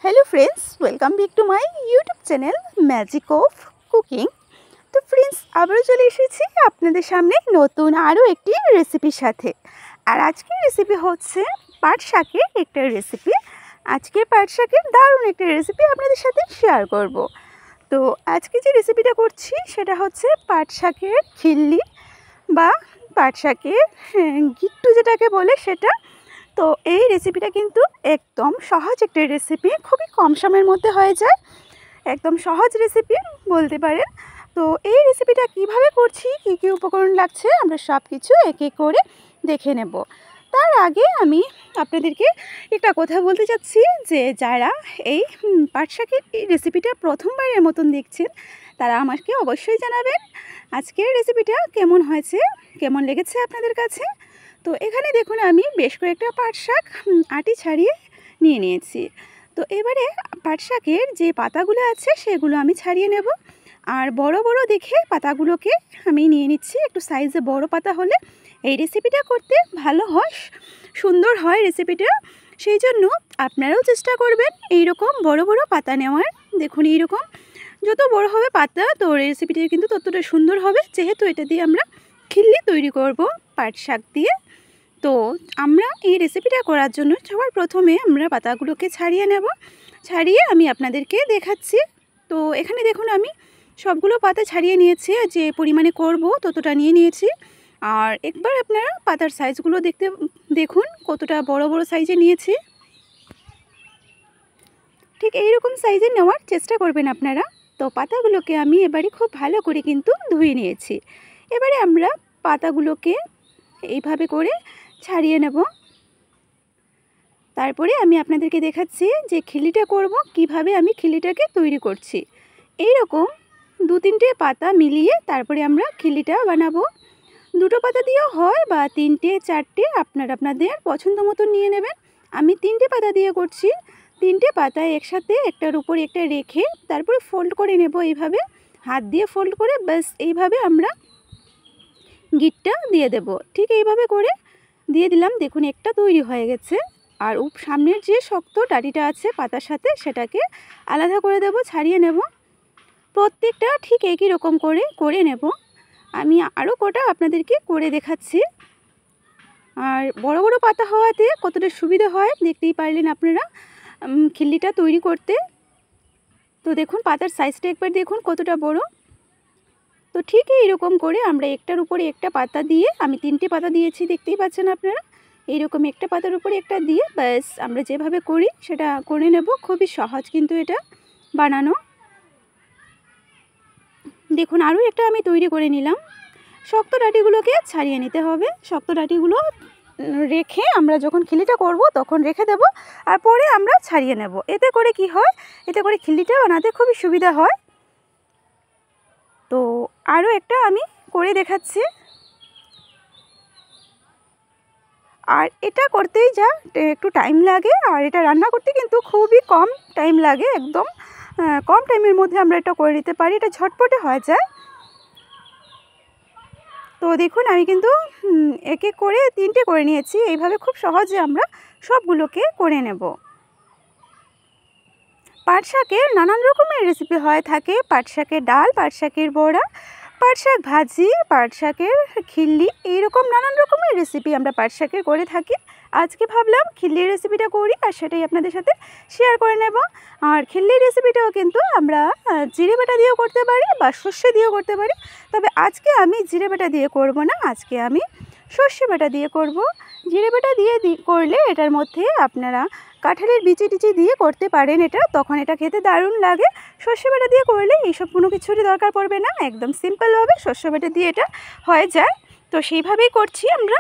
Hello friends welcome back to my YouTube channel magic of cooking. तो friends আবারও চলে এসেছি আপনাদের সামনে নতুন আরও একটি রেসিপির সাথে। আর আজকের রেসিপি হচ্ছে পাট শাকের একটা রেসিপি। আজকে পাট শাকের দারুণ একটা রেসিপি আপনাদের সাথে শেয়ার করব। তো আজকে যে রেসিপিটা করছি সেটা হচ্ছে পাট শাকের খিল্লি বা পাট শাকের গিট্টু যেটাকে বলে সেটা। তো এই রেসিপিটা কিন্তু একদম সহজ একটা রেসিপি, খুবই কম সময়ের মধ্যে হয়ে যায়, একদম সহজ রেসিপি বলতে পারেন। তো এই রেসিপিটা কিভাবে করছি, কী কী উপকরণ লাগছে আমরা সব কিছু এক এক করে দেখে নেব। তার আগে আমি আপনাদেরকে একটা কথা বলতে চাচ্ছি যে যারা এই পাট শাকের এই রেসিপিটা প্রথমবারের মতন দেখছেন তারা আমাকে অবশ্যই জানাবেন আজকের রেসিপিটা কেমন হয়েছে, কেমন লেগেছে আপনাদের কাছে। তো এখানে দেখুন আমি বেশ কয়েকটা পাট শাক আটি ছাড়িয়ে নিয়ে নিয়েছি। তো এবারে পাট শাকের যে পাতাগুলো আছে সেগুলো আমি ছাড়িয়ে নেব। আর বড় বড় দেখে পাতাগুলোকে আমি নিয়ে নিচ্ছি। একটু সাইজে বড় পাতা হলে এই রেসিপিটা করতে ভালো হয়, সুন্দর হয় রেসিপিটা। সেই জন্য আপনারাও চেষ্টা করবেন এইরকম বড় বড় পাতা নেওয়ার। দেখুন এইরকম যত বড় হবে পাতা তো রেসিপিটা কিন্তু ততটা সুন্দর হবে, যেহেতু এটা দিয়ে আমরা খিল্লি তৈরি করব পাট শাক দিয়ে। তো আমরা এই রেসিপিটা করার জন্য সবার প্রথমে আমরা পাতাগুলোকে ছাড়িয়ে নেব। ছাড়িয়ে আমি আপনাদেরকে দেখাচ্ছি। তো এখানে দেখুন আমি সবগুলো পাতা ছাড়িয়ে নিয়েছি, যে পরিমাণে করব ততটা নিয়ে নিয়েছি। আর একবার আপনারা পাতার সাইজগুলো দেখুন কতটা বড় বড় সাইজে নিয়েছি। ঠিক এইরকম সাইজে নেওয়ার চেষ্টা করবেন আপনারা। তো পাতাগুলোকে আমি এবারে খুব ভালো করে কিন্তু ধুয়ে নিয়েছি। এবারে আমরা পাতাগুলোকে এইভাবে করে ছাড়িয়ে নেব। তারপরে আমি আপনাদেরকে দেখাচ্ছি যে খিল্লিটা করব, কিভাবে আমি খিল্লিটাকে তৈরি করছি। এই রকম 2-3টে পাতা মিলিয়ে তারপরে আমরা খিল্লিটা বানাবো। 2টো পাতা দিয়েও হয় বা 3টে 4টে আপনাদের পছন্দ মতো নিয়ে নেবেন। আমি 3টে পাতা দিয়ে করছি। 3টে পাতা একসাথে একটার উপর একটা রেখে তারপরে ফোল্ড করে নেব এইভাবে, হাত দিয়ে ফোল্ড করে ব্যাস এইভাবে আমরা গিটটা দিয়ে দেব। ঠিক এইভাবে করে দিয়ে দিলাম। দেখুন একটা তৈরি হয়ে গেছে। আর সামনের যে শক্ত ডাঁটিটা আছে পাতার সাথে সেটাকে আলাদা করে দেব, ছাড়িয়ে নেব। প্রত্যেকটা ঠিক একই রকম করে নেব। আমি আরও কটা আপনাদেরকে করে দেখাচ্ছি। আর বড় বড় পাতা হওয়াতে কতটা সুবিধা হয় দেখতেই পারলেন আপনারা খিল্লিটা তৈরি করতে। তো দেখুন পাতার সাইজটা একবার দেখুন কতটা বড়। তো ঠিক এইরকম করে আমরা একটার উপরে একটা পাতা দিয়ে, আমি 3টে পাতা দিয়েছি দেখতেই পাচ্ছেন আপনারা, এইরকম একটা পাতার উপরে একটা দিয়ে ব্যাস আমরা যেভাবে করি সেটা করে নেব। খুবই সহজ কিন্তু এটা বানানো। দেখুন আরও একটা আমি তৈরি করে নিলাম। শক্ত ডাঁটিগুলোকে ছাড়িয়ে নিতে হবে। শক্ত ডাঁটিগুলো রেখে আমরা যখন খিল্লিটা করব তখন রেখে দেব, আর পরে আমরা ছাড়িয়ে নেব। এতে করে কি হয়, এতে করে খিল্লিটা বানাতে খুবই সুবিধা হয়। তো আরও একটা আমি করে দেখাচ্ছি। আর এটা করতেই যা একটু টাইম লাগে, আর এটা রান্না করতে কিন্তু খুবই কম টাইম লাগে, একদম কম টাইমের মধ্যে আমরা এটা করে নিতে পারি, এটা ঝটপটে হয়ে যায়। তো দেখুন আমি কিন্তু এক এক করে 3টে করে নিয়েছি। এইভাবে খুব সহজে আমরা সবগুলোকে করে নেব। পাট শাকের নানান রকমের রেসিপি হয়ে থাকে। পাট শাকের ডাল, পাট শাকের বড়া, পাট শাক ভাজি, পাট শাকের খিল্লি, এইরকম নানান রকমের রেসিপি আমরা পাট শাকের করে থাকি। আজকে ভাবলাম খিল্লির রেসিপিটা করি আর সেটাই আপনাদের সাথে শেয়ার করে নেব। আর খিল্লির রেসিপিটাও কিন্তু আমরা জিরে বাটা দিয়েও করতে পারি বা সর্ষে দিয়েও করতে পারি। তবে আজকে আমি জিরে বাটা দিয়ে করব না, আজকে আমি সর্ষে বাটা দিয়ে করব। জিরে বাটা দিয়ে করলে এটার মধ্যে আপনারা কাঁঠালের বিচি টিচি দিয়ে করতে পারেন, এটা তখন এটা খেতে দারুণ লাগে। সর্ষে বাটা দিয়ে করলে এইসব কোনো কিছুরই দরকার পড়বে না, একদম সিম্পলভাবে সর্ষে বাটা দিয়ে এটা হয়ে যায়। তো সেইভাবেই করছি আমরা।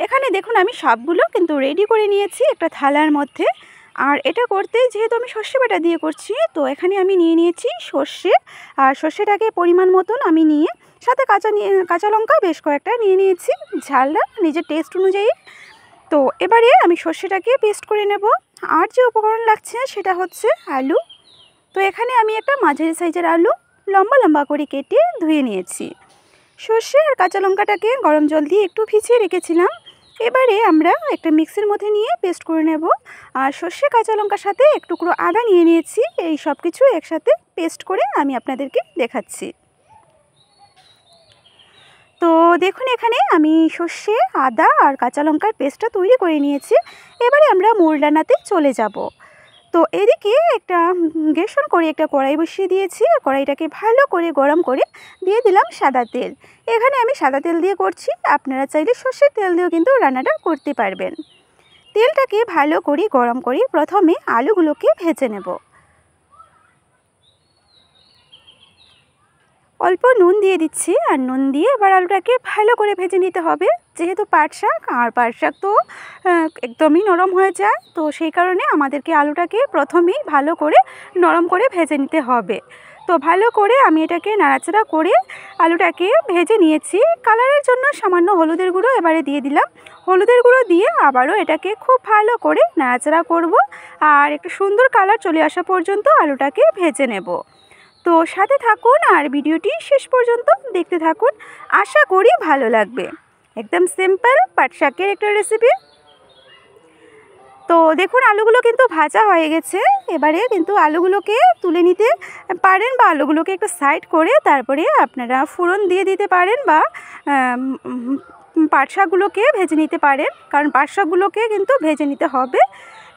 এখানে দেখুন আমি সবগুলো কিন্তু রেডি করে নিয়েছি একটা থালার মধ্যে। আর এটা করতে যেহেতু আমি সর্ষে বাটা দিয়ে করছি, তো এখানে আমি নিয়ে নিয়েছি সর্ষে। আর সর্ষেটাকে পরিমাণ মতন আমি নিয়ে সাথে কাঁচা লঙ্কা বেশ কয়েকটা নিয়ে নিয়েছি, ঝালটা নিজের টেস্ট অনুযায়ী। তো এবারে আমি সর্ষেটাকে পেস্ট করে নেব। আর যে উপকরণ লাগছে সেটা হচ্ছে আলু। তো এখানে আমি একটা মাঝারি সাইজের আলু লম্বা লম্বা করে কেটে ধুয়ে নিয়েছি। সর্ষে আর কাঁচা লঙ্কাটাকে গরম জল দিয়ে একটু ভিজিয়ে রেখেছিলাম। এবারে আমরা একটা মিক্সির মধ্যে নিয়ে পেস্ট করে নেব। আর সর্ষে কাঁচা লঙ্কার সাথে এক টুকরো আদা নিয়ে নিয়েছি। এই সব কিছু একসাথে পেস্ট করে আমি আপনাদেরকে দেখাচ্ছি। তো দেখুন এখানে আমি সর্ষে, আদা আর কাঁচা লঙ্কার পেস্টটা তৈরি করে নিয়েছি। এবারে আমরা মূল রান্নাতে চলে যাব। তো এদিকে একটা গ্যাস অন করে একটা কড়াই বসিয়ে দিয়েছি। কড়াইটাকে ভালো করে গরম করে দিয়ে দিলাম সাদা তেল। এখানে আমি সাদা তেল দিয়ে করছি, আপনারা চাইলে সর্ষের তেল দিয়েও কিন্তু রান্নাটা করতে পারবেন। তেলটাকে ভালো করে গরম করে প্রথমে আলুগুলোকে ভেজে নেব। অল্প নুন দিয়ে দিচ্ছি, আর নুন দিয়ে এবার আলুটাকে ভালো করে ভেজে নিতে হবে। যেহেতু পাট শাক, আর পাট শাক তো একদমই নরম হয়ে যায়, তো সেই কারণে আমাদেরকে আলুটাকে প্রথমেই ভালো করে নরম করে ভেজে নিতে হবে। তো ভালো করে আমি এটাকে নাড়াচাড়া করে আলুটাকে ভেজে নিয়েছি। কালারের জন্য সামান্য হলুদের গুঁড়ো এবারে দিয়ে দিলাম। হলুদের গুঁড়ো দিয়ে আবারও এটাকে খুব ভালো করে নাড়াচাড়া করব, আর একটু সুন্দর কালার চলে আসা পর্যন্ত আলুটাকে ভেজে নেব। তো সাথে থাকুন আর ভিডিওটি শেষ পর্যন্ত দেখতে থাকুন, আশা করি ভালো লাগবে। একদম সিম্পল পাট শাকের একটা রেসিপি। তো দেখুন আলুগুলো কিন্তু ভাজা হয়ে গেছে। এবারে কিন্তু আলুগুলোকে তুলে নিতে পারেন, বা আলুগুলোকে একটু সাইড করে তারপরে আপনারা ফোড়ন দিয়ে দিতে পারেন, বা পাট শাকগুলোকে ভেজে নিতে পারেন, কারণ পাট শাকগুলোকে কিন্তু ভেজে নিতে হবে,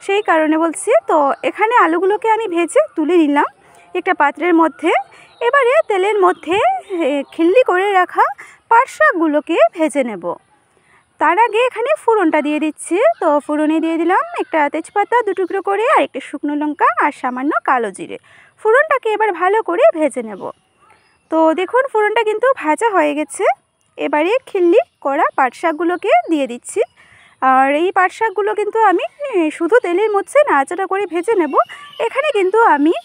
সেই কারণে বলছি। তো এখানে আলুগুলোকে আমি ভেজে তুলে নিলাম একটা পাত্রের মধ্যে। এবারে তেলের মধ্যে খিল্লি করে রাখা পাট শাকগুলোকে ভেজে নেব। তার আগে এখানে ফোড়নটা দিয়ে দিচ্ছি। তো ফোড়নে দিয়ে দিলাম একটা তেজপাতা 2 টুকরো করে, আর একটা শুকনো লঙ্কা, আর সামান্য কালো জিরে। ফোড়নটাকে এবার ভালো করে ভেজে নেব। তো দেখুন ফোড়নটা কিন্তু ভাজা হয়ে গেছে। এবারে খিল্লি করা পাট শাকগুলোকে দিয়ে দিচ্ছি। আর এই পাট শাকগুলো কিন্তু আমি শুধু তেলের মধ্যে নাড়াচাড়া করে ভেজে নেব। এখানে কিন্তু আমি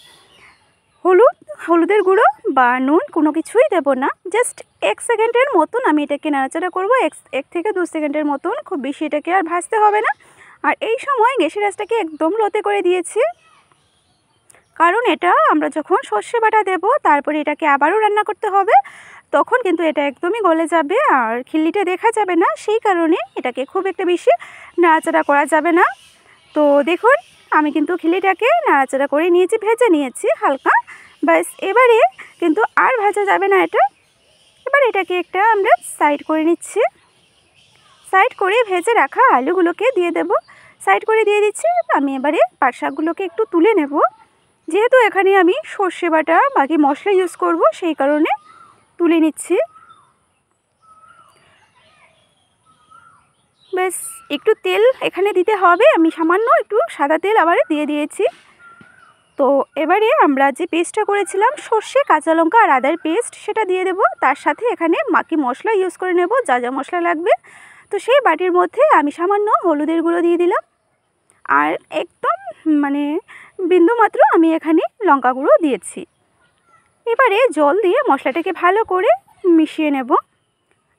হলুদের গুঁড়ো বা নুন কোনো কিছুই দেব না। জাস্ট 1 সেকেন্ডের মতন আমি এটাকে নাড়াচাড়া করব, 1 থেকে 2 সেকেন্ডের মতন, খুব বেশি এটাকে আর ভাজতে হবে না। আর এই সময় গ্যাসের আঁচটাকে একদম লোতে করে দিয়েছি, কারণ এটা আমরা যখন সর্ষে বাটা দেব তারপরে এটাকে আবারও রান্না করতে হবে, তখন কিন্তু এটা একদমই গলে যাবে আর খিল্লিটা দেখা যাবে না। সেই কারণে এটাকে খুব একটা বেশি নাড়াচাড়া করা যাবে না। তো দেখুন আমি কিন্তু খিল্লিটাকে নাড়াচাড়া করে নিয়েছি, ভেজে নিয়েছি হালকা। ব্যাস এবারে কিন্তু আর ভাজা যাবে না এটা। এবার এটাকে একটা আমরা সাইড করে নিচ্ছি। সাইড করে ভেজে রাখা আলুগুলোকে দিয়ে দেব। সাইড করে দিয়ে দিচ্ছি। আমি এবারে পাট শাকগুলোকে একটু তুলে নেব। যেহেতু এখানে আমি সর্ষে বাটা বাকি মশলা ইউজ করব, সেই কারণে তুলে নিচ্ছি। ব্যাস একটু তেল এখানে দিতে হবে, আমি সামান্য একটু সাদা তেল আবার দিয়ে দিয়েছি। তো এবারে আমরা যে পেস্টটা করেছিলাম সর্ষে, কাঁচা লঙ্কা আর আদার পেস্ট, সেটা দিয়ে দেব। তার সাথে এখানে বাকি মশলা ইউজ করে নেব, যা যা মশলা লাগবে। তো সেই বাটির মধ্যে আমি সামান্য হলুদের গুঁড়ো দিয়ে দিলাম, আর একদম মানে বিন্দুমাত্র আমি এখানে লঙ্কা গুঁড়ো দিয়েছি। এবারে জল দিয়ে মশলাটাকে ভালো করে মিশিয়ে নেব।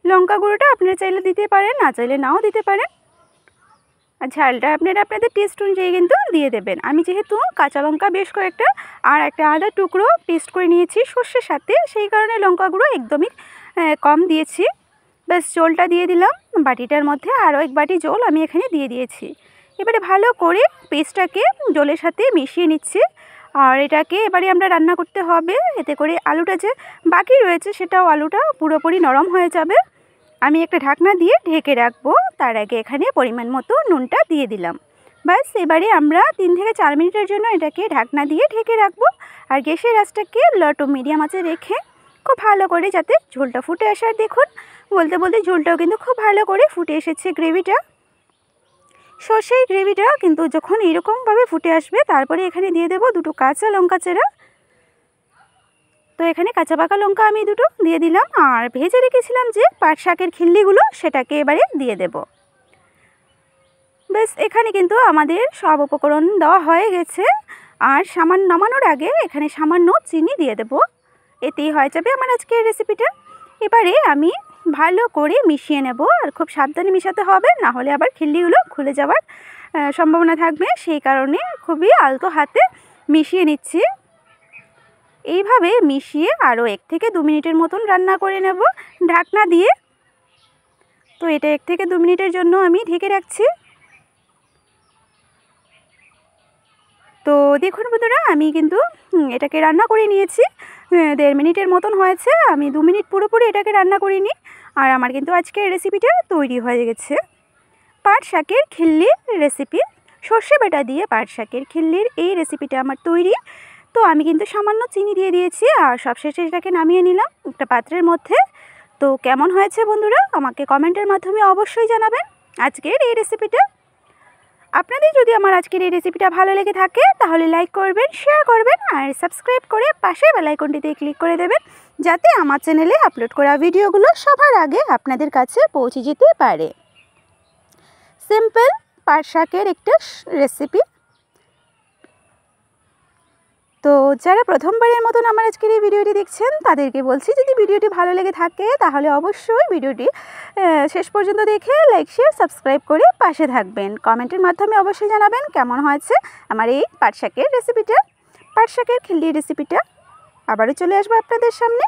লঙ্কা গুঁড়োটা আপনারা চাইলে দিতে পারেন, না চাইলে নাও দিতে পারেন। আর ঝালটা আপনারা আপনাদের টেস্ট অনুযায়ী কিন্তু দিয়ে দেবেন। আমি যেহেতু কাঁচা লঙ্কা বেশ কয়েকটা আর একটা আদা টুকরো পেস্ট করে নিয়েছি সর্ষের সাথে, সেই কারণে লঙ্কা গুঁড়ো একদমই কম দিয়েছি। ব্যাস জলটা দিয়ে দিলাম বাটিটার মধ্যে, আরও 1 বাটি জল আমি এখানে দিয়ে দিয়েছি। এবারে ভালো করে পেস্টটাকে জলের সাথে মিশিয়ে নিচ্ছি। আর এটাকে এবারে আমরা রান্না করতে হবে, এতে করে আলুটা যে বাকি রয়েছে সেটাও আলুটা পুরোপুরি নরম হয়ে যাবে। আমি একটা ঢাকনা দিয়ে ঢেকে রাখবো। তার আগে এখানে পরিমাণ মতো নুনটা দিয়ে দিলাম। ব্যাস এবারে আমরা 3 থেকে 4 মিনিটের জন্য এটাকে ঢাকনা দিয়ে ঢেকে রাখবো। আর গ্যাসের আঁচটাকে লো টু মিডিয়াম আঁচে রেখে খুব ভালো করে যাতে ঝোলটা ফুটে আসে। আর দেখুন বলতে বলতে ঝোলটাও কিন্তু খুব ভালো করে ফুটে এসেছে। গ্রেভিটা, সর্ষের গ্রেভিটা কিন্তু যখন এরকমভাবে ফুটে আসবে, তারপরে এখানে দিয়ে দেবো 2টো কাঁচা লঙ্কা চেরা। তো এখানে কাঁচা পাকা লঙ্কা আমি 2টো দিয়ে দিলাম। আর ভেজে রেখেছিলাম যে পাট শাকের খিল্লিগুলো, সেটাকে এবারে দিয়ে দেব। বেশ এখানে কিন্তু আমাদের সব উপকরণ দেওয়া হয়ে গেছে। আর নামানোর আগে এখানে সামান্য চিনি দিয়ে দেব, এতেই হয়ে যাবে আমার আজকের রেসিপিটা। এবারে আমি ভালো করে মিশিয়ে নেব, আর খুব সাবধানে মিশাতে হবে, না হলে আবার খিল্লিগুলো খুলে যাওয়ার সম্ভাবনা থাকবে। সেই কারণে খুবই আলতো হাতে মিশিয়ে নিচ্ছি। এইভাবে মিশিয়ে আরও 1 থেকে 2 মিনিটের মতন রান্না করে নেব ঢাকনা দিয়ে। তো এটা 1 থেকে 2 মিনিটের জন্য আমি ঢেকে রাখছি। তো দেখুন বন্ধুরা, আমি কিন্তু এটাকে রান্না করে নিয়েছি। 1.5 মিনিটের মতন হয়েছে। আমি 2 মিনিট পুরোপুরি এটাকে রান্না করিনি। আর আমার কিন্তু আজকের রেসিপিটা তৈরি হয়ে গেছে। পাট শাকের খিল্লির রেসিপি, সর্ষে বাটা দিয়ে পাট শাকের খিল্লির এই রেসিপিটা আমার তৈরি। তো আমি কিন্তু সামান্য চিনি দিয়ে দিয়েছি আর সবশেষে এটাকে নামিয়ে নিলাম একটা পাত্রের মধ্যে। তো কেমন হয়েছে বন্ধুরা, আমাকে কমেন্টের মাধ্যমে অবশ্যই জানাবেন আজকের এই রেসিপিটা। আপনাদের যদি আমার আজকের এই রেসিপিটা ভালো লেগে থাকে তাহলে লাইক করবেন, শেয়ার করবেন আর সাবস্ক্রাইব করে পাশের বেল আইকনটিতে ক্লিক করে দেবেন, যাতে আমার চ্যানেলে আপলোড করা ভিডিওগুলো সবার আগে আপনাদের কাছে পৌঁছে যেতে পারে। সিম্পল পাট শাকের একটা রেসিপি। তো যারা প্রথমবারের মতন আমার আজকের এই ভিডিওটি দেখছেন তাদেরকে বলছি, যদি ভিডিওটি ভালো লেগে থাকে তাহলে অবশ্যই ভিডিওটি শেষ পর্যন্ত দেখে লাইক, শেয়ার, সাবস্ক্রাইব করে পাশে থাকবেন। কমেন্টের মাধ্যমে অবশ্যই জানাবেন কেমন হয়েছে আমার এই পাট শাকের রেসিপিটা, পাট শাকের খিল্লির রেসিপিটা। আবারও চলে আসবো আপনাদের সামনে।